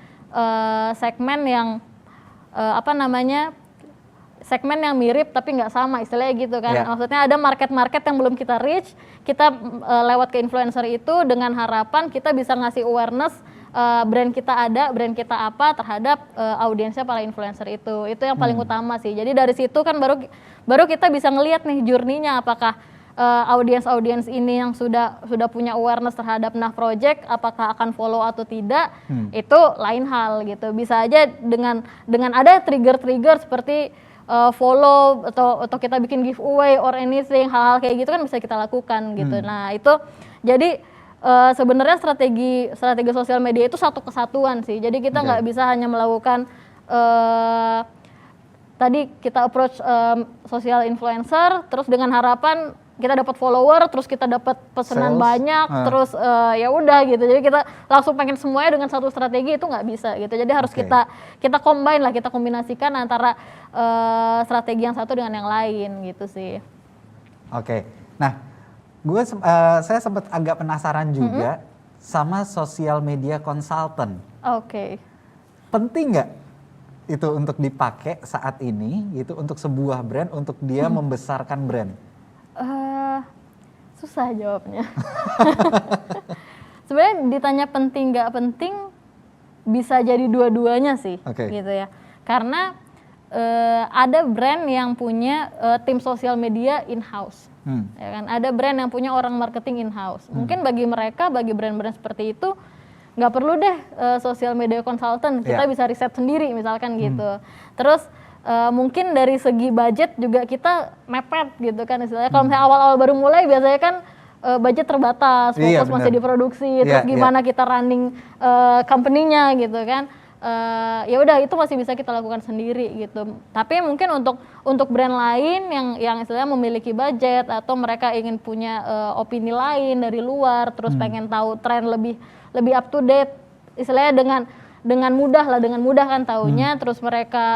segmen yang segmen yang mirip tapi nggak sama, istilahnya gitu kan. Maksudnya ada market yang belum kita reach, kita lewat ke influencer itu dengan harapan kita bisa ngasih awareness brand kita apa terhadap audiensnya para influencer itu yang paling utama sih. Jadi dari situ kan baru kita bisa ngelihat nih journey-nya, apakah audiens ini yang sudah punya awareness terhadap Nah Project, apakah akan follow atau tidak, itu lain hal gitu. Bisa aja dengan ada trigger seperti follow atau kita bikin giveaway or anything, hal-hal kayak gitu kan bisa kita lakukan gitu. Nah itu jadi sebenarnya strategi sosial media itu satu kesatuan sih. Jadi kita nggak bisa hanya melakukan tadi kita approach sosial influencer, terus dengan harapan kita dapat follower, terus kita dapat pesanan Sales. banyak, terus ya udah gitu. Jadi kita langsung pengen semuanya dengan satu strategi itu nggak bisa gitu. Jadi harus kita combine lah, kita kombinasikan antara strategi yang satu dengan yang lain gitu sih. Oke. Nah, saya sempat agak penasaran juga sama social media consultant. Oke. Penting nggak itu untuk dipakai saat ini gitu untuk sebuah brand, untuk dia membesarkan brand? Susah jawabnya. Sebenarnya ditanya penting nggak penting, bisa jadi dua-duanya sih, gitu ya. Karena ada brand yang punya tim sosial media in-house, ya kan. Ada brand yang punya orang marketing in-house. Mungkin bagi mereka, bagi brand-brand seperti itu, nggak perlu deh sosial media consultant, kita bisa riset sendiri misalkan gitu. Terus mungkin dari segi budget juga kita mepet gitu kan istilahnya. Kalau misalnya awal-awal baru mulai biasanya kan budget terbatas, fokus masih di produksi, terus gimana kita running company-nya gitu kan. Ya udah itu masih bisa kita lakukan sendiri gitu. Tapi mungkin untuk brand lain yang istilahnya memiliki budget atau mereka ingin punya opini lain dari luar, terus pengen tahu tren lebih up to date, istilahnya dengan mudah kan taunya, terus mereka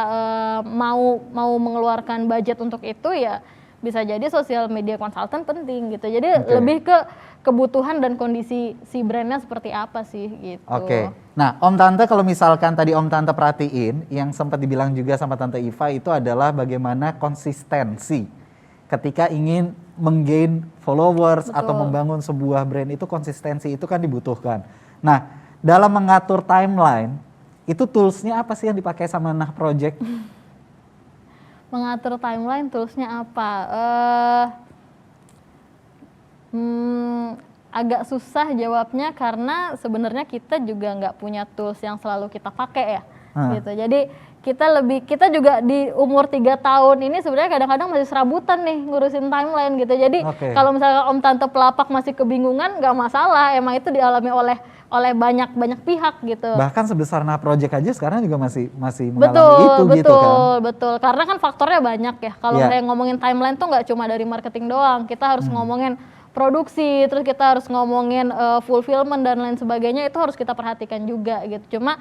mau mengeluarkan budget untuk itu, ya bisa jadi sosial media consultant penting gitu. Jadi lebih ke kebutuhan dan kondisi si brandnya seperti apa sih gitu. Oke. Nah, Om Tante, kalau misalkan tadi Om Tante perhatiin, yang sempat dibilang juga sama Tante Iva itu adalah bagaimana konsistensi ketika ingin menggain followers atau membangun sebuah brand, itu konsistensi itu kan dibutuhkan. Nah, dalam mengatur timeline, itu toolsnya apa sih yang dipakai sama Nah Project? Mengatur timeline toolsnya apa? Agak susah jawabnya karena sebenarnya kita juga nggak punya tools yang selalu kita pakai ya, gitu. Jadi kita juga di umur 3 tahun ini sebenarnya kadang-kadang masih serabutan nih ngurusin timeline gitu. Jadi kalau misalnya Om Tante Pelapak masih kebingungan, nggak masalah, emang itu dialami oleh banyak pihak gitu. Bahkan sebesar Nah Project aja sekarang juga masih mengalami itu gitu kan. Betul. Karena kan faktornya banyak ya. Kalau saya ngomongin timeline tuh nggak cuma dari marketing doang. Kita harus ngomongin produksi, terus kita harus ngomongin fulfillment dan lain sebagainya, itu harus kita perhatikan juga gitu. Cuma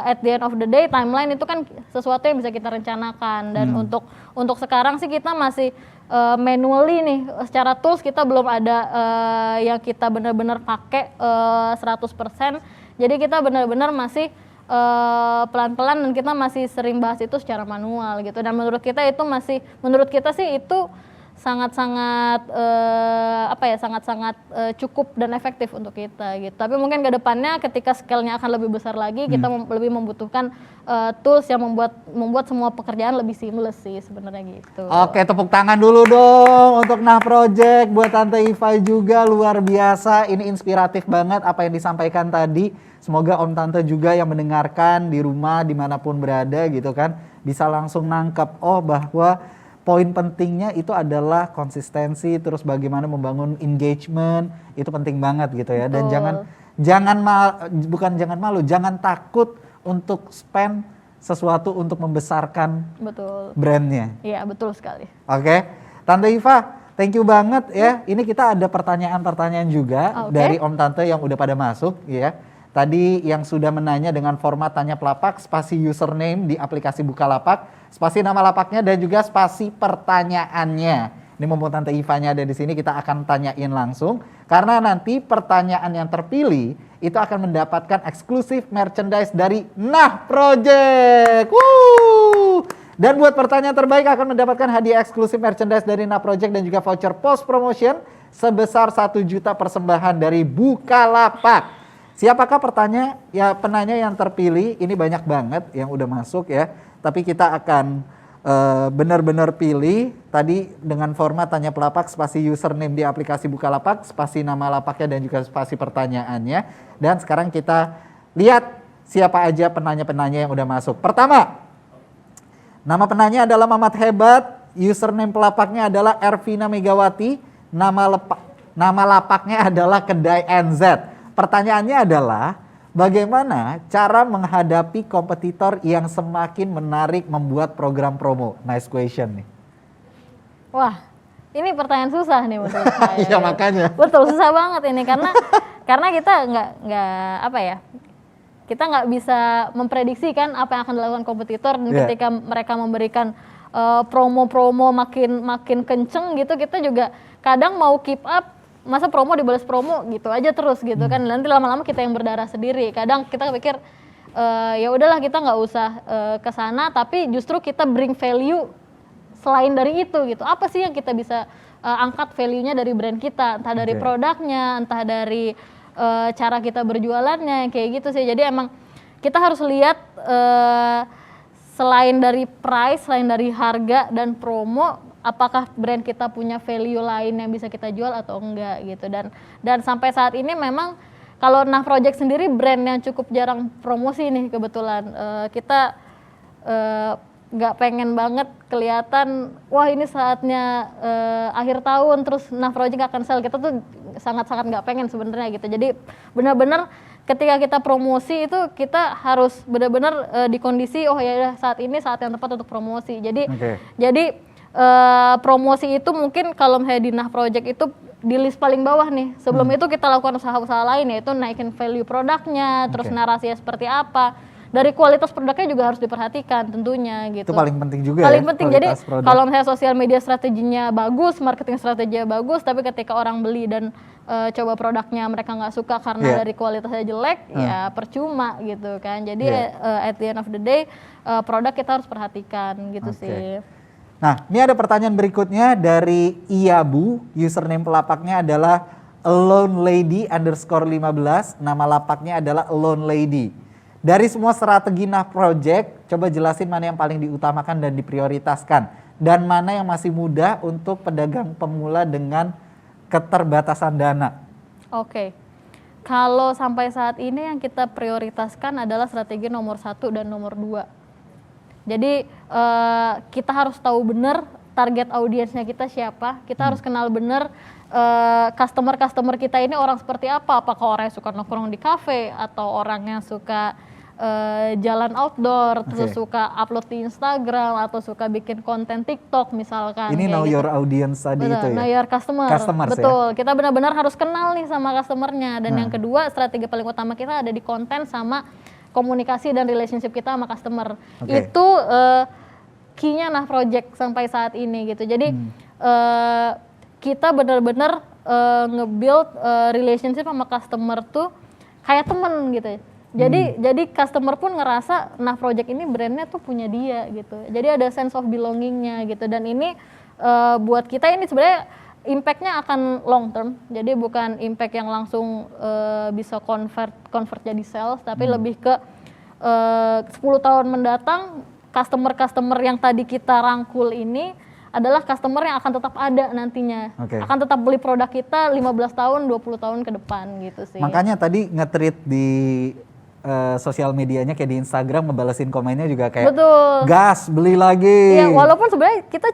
at the end of the day timeline itu kan sesuatu yang bisa kita rencanakan, dan untuk sekarang sih kita masih manually nih, secara tools kita belum ada yang kita benar-benar pakai 100%. Jadi kita benar-benar masih pelan-pelan, dan kita masih sering bahas itu secara manual gitu. Dan menurut kita sih itu sangat-sangat sangat-sangat cukup dan efektif untuk kita gitu. Tapi mungkin ke depannya ketika scale-nya akan lebih besar lagi, kita lebih membutuhkan tools yang membuat semua pekerjaan lebih seamless sih sebenarnya gitu. Oke, tepuk tangan dulu dong untuk Nah Project, buat Tante Iva juga, luar biasa. Ini inspiratif banget apa yang disampaikan tadi. Semoga Om Tante juga yang mendengarkan di rumah dimanapun berada gitu kan, bisa langsung nangkep bahwa poin pentingnya itu adalah konsistensi, terus bagaimana membangun engagement, itu penting banget gitu ya. Dan jangan malu, jangan takut untuk spend sesuatu untuk membesarkan brandnya. Iya, betul sekali. Oke, Tante Iva, thank you banget ya. Ini kita ada pertanyaan-pertanyaan juga dari Om Tante yang udah pada masuk ya. Tadi yang sudah menanya dengan format tanya pelapak, spasi username di aplikasi Bukalapak, spasi nama lapaknya, dan juga spasi pertanyaannya. Ini mumpung Tante Ivanya ada di sini, kita akan tanyain langsung. Karena nanti pertanyaan yang terpilih itu akan mendapatkan eksklusif merchandise dari Nah Project. Dan buat pertanyaan terbaik akan mendapatkan hadiah eksklusif merchandise dari Nah Project dan juga voucher post promotion sebesar 1 juta persembahan dari Bukalapak. Siapakah penanya yang terpilih? Ini banyak banget yang udah masuk ya. Tapi kita akan benar-benar pilih tadi dengan format tanya pelapak, spasi username di aplikasi Bukalapak, spasi nama lapaknya, dan juga spasi pertanyaannya. Dan sekarang kita lihat siapa aja penanya-penanya yang udah masuk. Pertama, nama penanya adalah Mamat Hebat, username pelapaknya adalah Ervina Megawati, nama Nama lapaknya adalah Kedai NZ. Pertanyaannya adalah, bagaimana cara menghadapi kompetitor yang semakin menarik membuat program promo? Nice question nih. Wah, ini pertanyaan susah nih menurut saya. Iya makanya. Betul, susah banget ini karena kita nggak apa ya, kita nggak bisa memprediksi kan apa yang akan dilakukan kompetitor dan ketika mereka memberikan promo-promo makin kenceng gitu, kita juga kadang mau keep up, masa promo dibalas promo gitu aja terus gitu kan, nanti lama-lama kita yang berdarah sendiri. Kadang kita pikir ya udahlah kita nggak usah ke sana, tapi justru kita bring value selain dari itu gitu. Apa sih yang kita bisa angkat value-nya dari brand kita, entah dari produknya, entah dari cara kita berjualannya, kayak gitu sih. Jadi emang kita harus lihat selain dari price, selain dari harga dan promo, apakah brand kita punya value lain yang bisa kita jual atau enggak gitu. Dan sampai saat ini memang kalau Nah Project sendiri brand yang cukup jarang promosi nih kebetulan. Kita nggak pengen banget kelihatan wah ini saatnya akhir tahun terus Nah Project akan sell. Kita tuh sangat-sangat nggak pengen sebenarnya gitu. Jadi benar-benar ketika kita promosi itu kita harus benar-benar di kondisi oh ya saat ini saat yang tepat untuk promosi. Jadi promosi itu mungkin kalau misalnya di Nah Project itu di list paling bawah nih. Sebelum itu kita lakukan usaha-usaha lain, yaitu naikin value produknya, terus narasinya seperti apa. Dari kualitas produknya juga harus diperhatikan tentunya gitu. Itu paling penting juga paling ya, penting. Jadi kalau misalnya sosial media strateginya bagus, marketing strateginya bagus, tapi ketika orang beli dan coba produknya mereka nggak suka karena dari kualitasnya jelek, ya percuma gitu kan. Jadi at the end of the day, produk kita harus perhatikan gitu sih. Nah, ini ada pertanyaan berikutnya dari Iyabu, username pelapaknya adalah alone_lady_15, nama lapaknya adalah alone lady. Dari semua strategi Nah Project, coba jelasin mana yang paling diutamakan dan diprioritaskan, dan mana yang masih mudah untuk pedagang pemula dengan keterbatasan dana. Oke, kalau sampai saat ini yang kita prioritaskan adalah strategi nomor 1 dan nomor 2. Jadi kita harus tahu benar target audiensnya kita siapa, kita harus kenal benar customer kita ini orang seperti apa, apakah orang yang suka nongkrong di kafe atau orang yang suka jalan outdoor, terus suka upload di Instagram atau suka bikin konten TikTok misalkan. Ini know your audience tadi. Betul, itu ya? Know your customer. Betul, kita benar-benar harus kenal nih sama customernya. Dan yang kedua, strategi paling utama kita ada di konten sama komunikasi dan relationship kita sama customer. Itu key-nya Nah Project sampai saat ini gitu. Jadi kita benar-benar nge-build relationship sama customer tuh kayak temen gitu. Jadi customer pun ngerasa Nah Project ini brandnya tuh punya dia gitu. Jadi ada sense of belongingnya gitu. Dan ini buat kita ini sebenarnya impact-nya akan long term. Jadi bukan impact yang langsung bisa convert jadi sales, tapi lebih ke 10 tahun mendatang customer yang tadi kita rangkul ini adalah customer yang akan tetap ada nantinya. Akan tetap beli produk kita 15 tahun, 20 tahun ke depan gitu sih. Makanya tadi nge-tweet di sosial medianya kayak di Instagram ngebalesin komennya juga kayak gas beli lagi. Iya, walaupun sebenarnya kita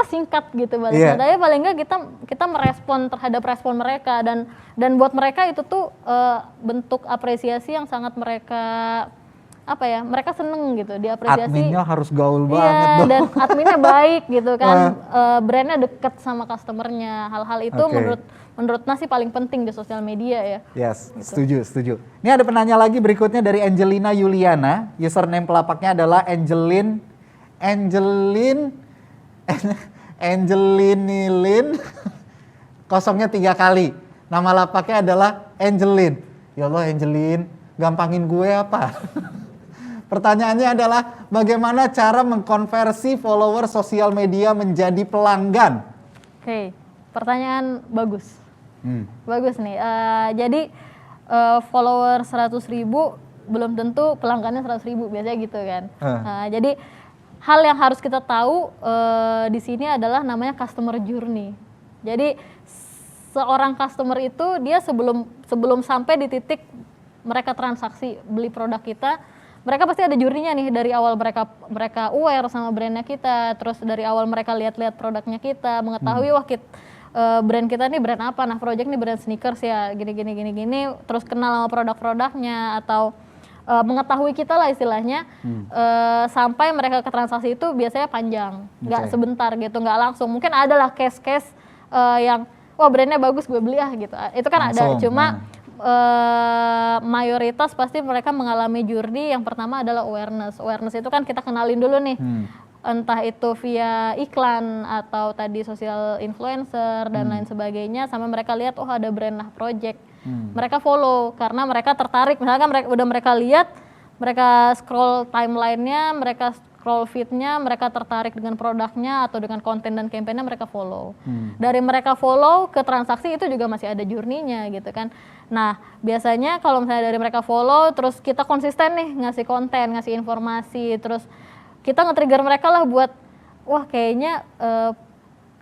singkat gitu balasnya, tapi paling enggak kita merespon terhadap respon mereka dan buat mereka itu tuh bentuk apresiasi yang sangat mereka mereka seneng gitu, diapresiasi. Adminnya harus gaul banget dong. Dan adminnya baik gitu kan, brandnya deket sama customernya. Hal-hal itu menurut Nah sih paling penting di sosial media ya. Yes, gitu. Setuju. Ini ada penanya lagi berikutnya dari Angelina Yuliana, username pelapaknya adalah Angelinilin, kosongnya 3 kali. Nama lapaknya adalah Angelin. Ya Allah Angelin, gampangin gue apa? Pertanyaannya adalah bagaimana cara mengkonversi follower sosial media menjadi pelanggan? Pertanyaan bagus. Bagus nih. Jadi follower 100.000 belum tentu pelanggannya 100.000, biasanya gitu kan. Jadi hal yang harus kita tahu di sini adalah namanya customer journey. Jadi seorang customer itu dia sebelum sampai di titik mereka transaksi beli produk kita, mereka pasti ada journey-nya nih. Dari awal mereka aware sama brandnya kita, terus dari awal mereka lihat-lihat produknya kita, mengetahui brand kita nih brand apa, nah project nih brand sneakers ya, gini, terus kenal sama produk-produknya atau mengetahui kita lah istilahnya, sampai mereka ke transaksi itu biasanya panjang, nggak sebentar gitu, nggak langsung. Mungkin adalah case-case yang wah brandnya bagus gue beli gitu, itu kan langsung, ada, cuma mayoritas pasti mereka mengalami journey. Yang pertama adalah awareness itu kan kita kenalin dulu nih, entah itu via iklan atau tadi sosial influencer dan lain sebagainya, sampai mereka lihat oh ada brand Nah Project, mereka follow karena mereka tertarik. Misalkan mereka lihat, mereka scroll timelinenya, mereka scroll feednya, mereka tertarik dengan produknya atau dengan konten dan campaignnya, mereka follow. Dari mereka follow ke transaksi itu juga masih ada journey-nya gitu kan. Nah biasanya kalau misalnya dari mereka follow, terus kita konsisten nih ngasih konten, ngasih informasi, terus kita nge-trigger mereka lah buat wah kayaknya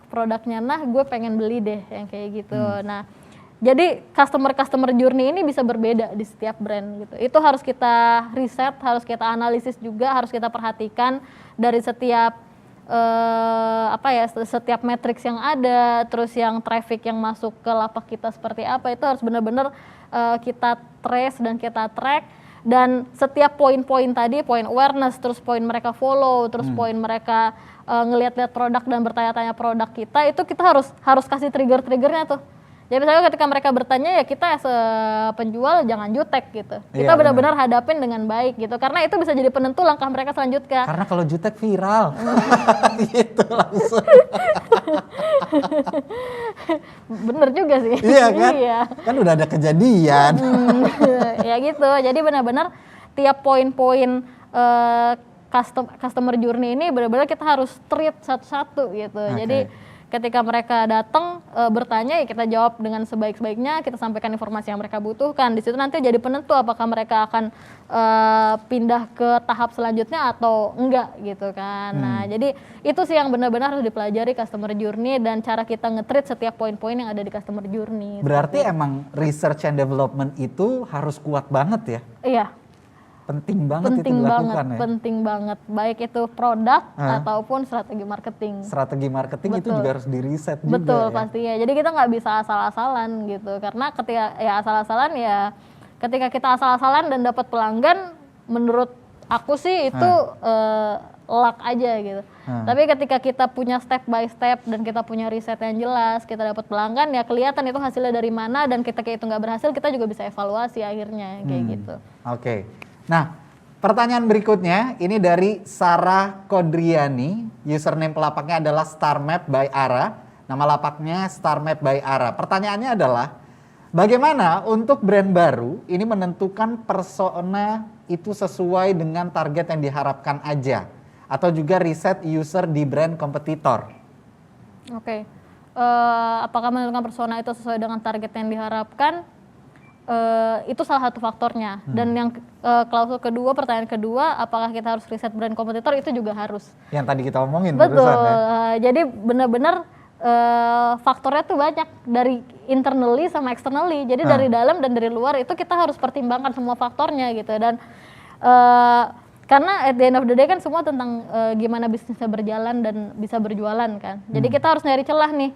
produknya Nah gue pengen beli deh yang kayak gitu. Nah jadi customer journey ini bisa berbeda di setiap brand gitu. Itu harus kita riset, harus kita analisis juga, harus kita perhatikan dari setiap setiap matrix yang ada, terus yang traffic yang masuk ke lapak kita seperti apa, itu harus benar-benar kita trace dan kita track. Dan setiap poin-poin tadi, poin awareness, terus poin mereka follow, terus poin mereka ngelihat-lihat produk dan bertanya-tanya produk kita, itu kita harus kasih trigger-triggernya tuh. Jadi misalnya ketika mereka bertanya ya kita penjual jangan jutek gitu. Kita benar-benar hadapin dengan baik gitu. Karena itu bisa jadi penentu langkah mereka selanjutnya. Karena kalau jutek viral. Gitu langsung. Bener juga sih. Iya kan? Iya. Kan udah ada kejadian. Ya gitu. Jadi benar-benar tiap poin-poin customer journey ini benar-benar kita harus treat satu-satu gitu. Jadi ketika mereka datang bertanya ya kita jawab dengan sebaik-baiknya, kita sampaikan informasi yang mereka butuhkan. Di situ nanti jadi penentu apakah mereka akan pindah ke tahap selanjutnya atau enggak gitu kan. Nah jadi itu sih yang benar-benar harus dipelajari customer journey dan cara kita nge-treat setiap poin-poin yang ada di customer journey. Berarti emang research and development itu harus kuat banget ya? Iya. Penting banget itu dilakukan ya? Penting banget, baik itu produk ataupun strategi marketing. Strategi marketing itu juga harus diriset juga. Betul ya? pastinya, jadi kita nggak bisa asal-asalan gitu, karena ketika asal-asalan ya ketika kita asal-asalan dan dapat pelanggan, menurut aku sih itu luck aja gitu. Tapi ketika kita punya step by step dan kita punya riset yang jelas, kita dapat pelanggan ya kelihatan itu hasilnya dari mana, dan ketika itu nggak berhasil kita juga bisa evaluasi akhirnya kayak gitu. Oke. Nah, pertanyaan berikutnya ini dari Sarah Kodriani, username pelapaknya adalah StarMap by Ara, nama lapaknya StarMap by Ara. Pertanyaannya adalah, bagaimana untuk brand baru ini menentukan persona itu sesuai dengan target yang diharapkan aja, atau juga riset user di brand kompetitor? Oke. Apakah menentukan persona itu sesuai dengan target yang diharapkan? Itu salah satu faktornya. Dan yang klausul kedua, pertanyaan kedua, apakah kita harus riset brand kompetitor, itu juga harus. Yang tadi kita omongin. Betul. Jadi benar-benar faktornya tuh banyak, dari internally sama externally. Jadi dari dalam dan dari luar itu kita harus pertimbangkan semua faktornya gitu. Dan karena at the end of the day kan semua tentang gimana bisnisnya berjalan dan bisa berjualan kan. Jadi kita harus nyari celah nih.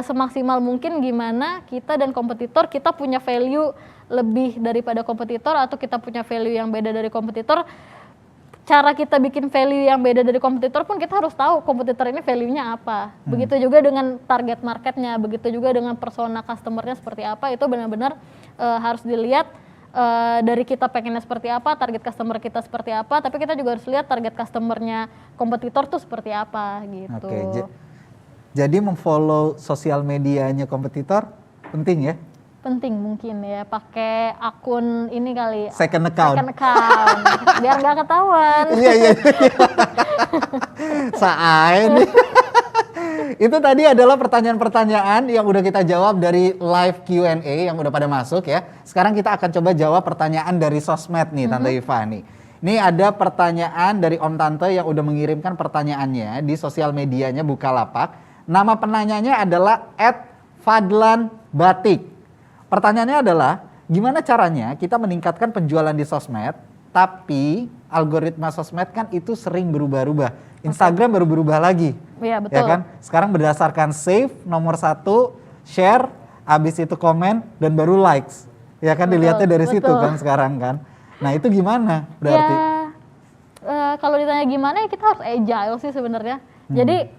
Semaksimal mungkin gimana kita dan kompetitor, kita punya value lebih daripada kompetitor atau kita punya value yang beda dari kompetitor. Cara kita bikin value yang beda dari kompetitor pun kita harus tahu kompetitor ini value-nya apa. Begitu juga dengan target marketnya, begitu juga dengan persona customer-nya seperti apa, itu benar-benar harus dilihat dari kita pengennya seperti apa, target customer kita seperti apa, tapi kita juga harus lihat target customer-nya kompetitor tuh seperti apa gitu. Oke. Jadi memfollow sosial medianya kompetitor penting ya? Penting mungkin ya, pakai akun ini kali. Second account. Biar nggak ketahuan. Iya. Saat itu tadi adalah pertanyaan-pertanyaan yang udah kita jawab dari live Q&A yang udah pada masuk ya. Sekarang kita akan coba jawab pertanyaan dari sosmed nih, Tante Iva nih. Ini ada pertanyaan dari Om Tante yang udah mengirimkan pertanyaannya di sosial medianya Bukalapak. Nama penanyanya adalah @fadlanbatik. Pertanyaannya adalah, gimana caranya kita meningkatkan penjualan di sosmed Tapi algoritma sosmed kan itu sering berubah-ubah. Instagram baru berubah lagi. Iya, betul. Ya kan? Sekarang berdasarkan save, nomor 1, share, habis itu komen, dan baru likes. Ya kan, Betul, dilihatnya dari situ betul. kan sekarang kan. Nah itu gimana berarti? Kalau ditanya gimana ya kita harus agile sih sebenarnya. Jadi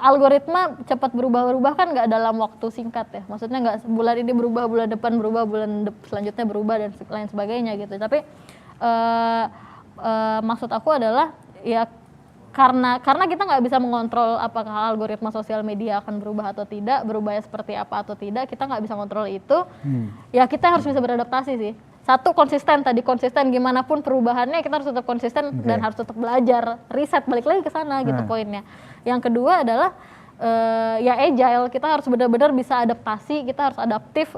algoritma cepat berubah-ubah kan nggak dalam waktu singkat ya. Maksudnya nggak bulan ini berubah, bulan depan berubah, selanjutnya berubah dan lain sebagainya gitu. Tapi maksud aku adalah ya karena kita nggak bisa mengontrol apakah algoritma sosial media akan berubah atau tidak, berubahnya seperti apa atau tidak, kita nggak bisa kontrol itu. Ya kita harus bisa beradaptasi sih. Satu, konsisten gimana pun perubahannya kita harus tetap konsisten dan harus tetap belajar, riset, balik lagi ke sana gitu poinnya. Yang kedua adalah ya agile, kita harus benar-benar bisa adaptasi, kita harus adaptif.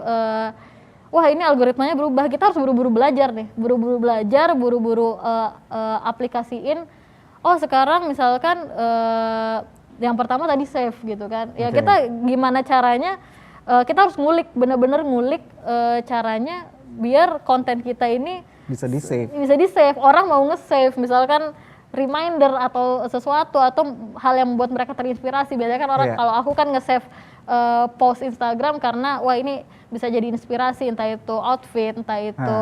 Wah ini algoritmanya berubah, kita harus buru-buru belajar nih, buru-buru aplikasiin. Oh sekarang misalkan yang pertama tadi save gitu kan, ya kita gimana caranya, kita harus ngulik, benar-benar ngulik caranya biar konten kita ini Bisa di-save. Orang mau nge-save misalkan reminder atau sesuatu atau hal yang membuat mereka terinspirasi. Biasanya kan orang kalau aku kan nge-save post Instagram karena wah ini bisa jadi inspirasi, entah itu outfit, entah itu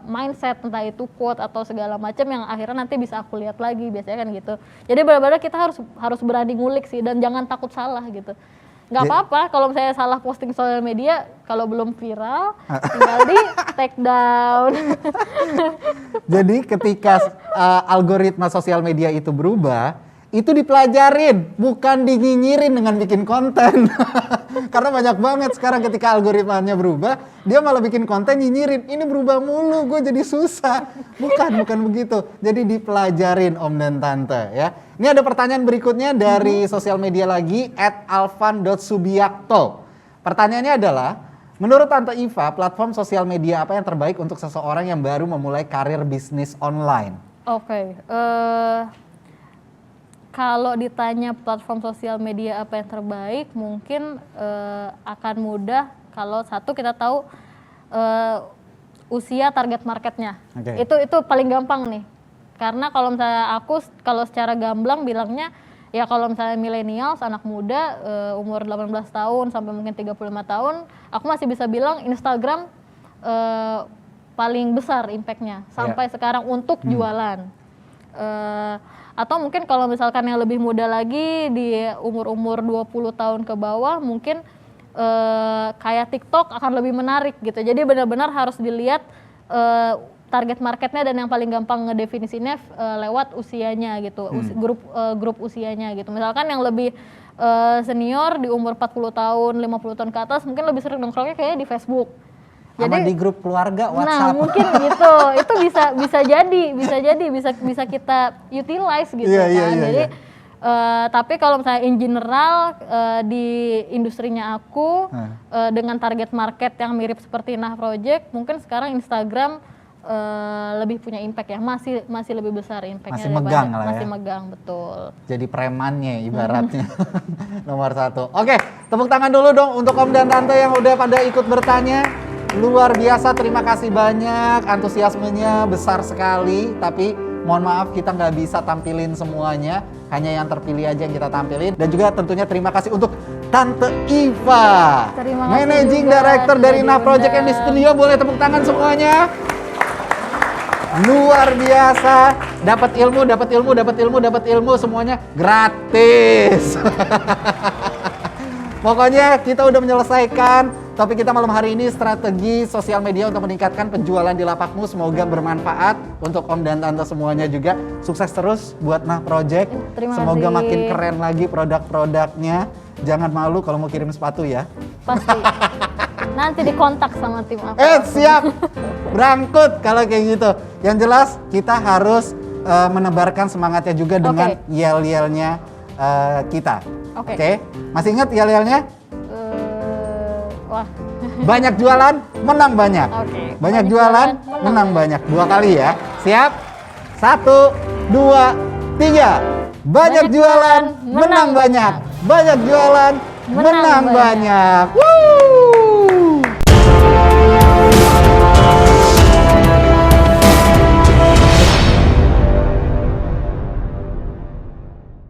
mindset, entah itu quote atau segala macam yang akhirnya nanti bisa aku lihat lagi, biasanya kan gitu. Jadi benar-benar kita harus berani ngulik sih dan jangan takut salah gitu. Nggak apa-apa kalau misalnya salah posting sosial media, kalau belum viral tinggal di take down. Jadi ketika algoritma sosial media itu berubah, itu dipelajarin, bukan dinyinyirin dengan bikin konten. Karena banyak banget sekarang ketika algoritmanya berubah, dia malah bikin konten nyinyirin. Ini berubah mulu, gue jadi susah. Bukan begitu. Jadi dipelajarin Om dan Tante ya. Ini ada pertanyaan berikutnya dari sosial media lagi, @alvan.subiakto. Pertanyaannya adalah, menurut Tante Iva, platform sosial media apa yang terbaik untuk seseorang yang baru memulai karir bisnis online? Oke. Kalau ditanya platform sosial media apa yang terbaik, mungkin akan mudah kalau satu kita tahu usia target marketnya. Itu paling gampang nih. Karena kalau misalnya kalau secara gamblang bilangnya ya kalau misalnya millennials, anak muda umur 18 tahun sampai mungkin 35 tahun, aku masih bisa bilang Instagram paling besar impactnya sampai sekarang untuk jualan. Atau mungkin kalau misalkan yang lebih muda lagi di umur-umur 20 tahun ke bawah mungkin kayak TikTok akan lebih menarik gitu. Jadi benar-benar harus dilihat target marketnya dan yang paling gampang ngedefinisinya lewat usianya gitu, grup usianya gitu. Misalkan yang lebih senior di umur 40 tahun, 50 tahun ke atas mungkin lebih sering nongkrongnya kayaknya di Facebook. Sama di grup keluarga WhatsApp. Nah mungkin gitu, itu bisa kita utilize gitu kan. Jadi tapi kalau misalnya in general di industrinya aku dengan target market yang mirip seperti Nah Project, mungkin sekarang Instagram lebih punya impact ya, masih lebih besar impactnya. Masih megang lah ya. Masih megang, betul. Jadi premannya ibaratnya. Nomor 1. Oke, tepuk tangan dulu dong untuk Om dan Tante yang udah pada ikut bertanya. Luar biasa, terima kasih banyak, antusiasmenya besar sekali. Tapi mohon maaf kita nggak bisa tampilin semuanya, hanya yang terpilih aja yang kita tampilin. Dan juga tentunya terima kasih untuk Tante Iva, Managing Director dari Nah Project yang di studio. Boleh tepuk tangan semuanya. Luar biasa, dapat ilmu semuanya gratis. Pokoknya kita udah menyelesaikan topik kita malam hari ini, strategi sosial media untuk meningkatkan penjualan di lapakmu. Semoga bermanfaat untuk Om dan Tante semuanya juga. Sukses terus buat Nah Project. Semoga makin keren lagi produk-produknya. Jangan malu kalau mau kirim sepatu ya. Pasti. Nanti dikontak sama tim aku. Siap. Berangkut kalau kayak gitu. Yang jelas kita harus menebarkan semangatnya juga dengan yel-yelnya kita. Oke. Masih ingat yel-yelnya? Wah. Banyak jualan, menang banyak. Banyak jualan, menang banyak. 2 kali ya. Siap? 1, 2, 3. Banyak jualan, menang banyak. Banyak jualan, menang banyak. Woo!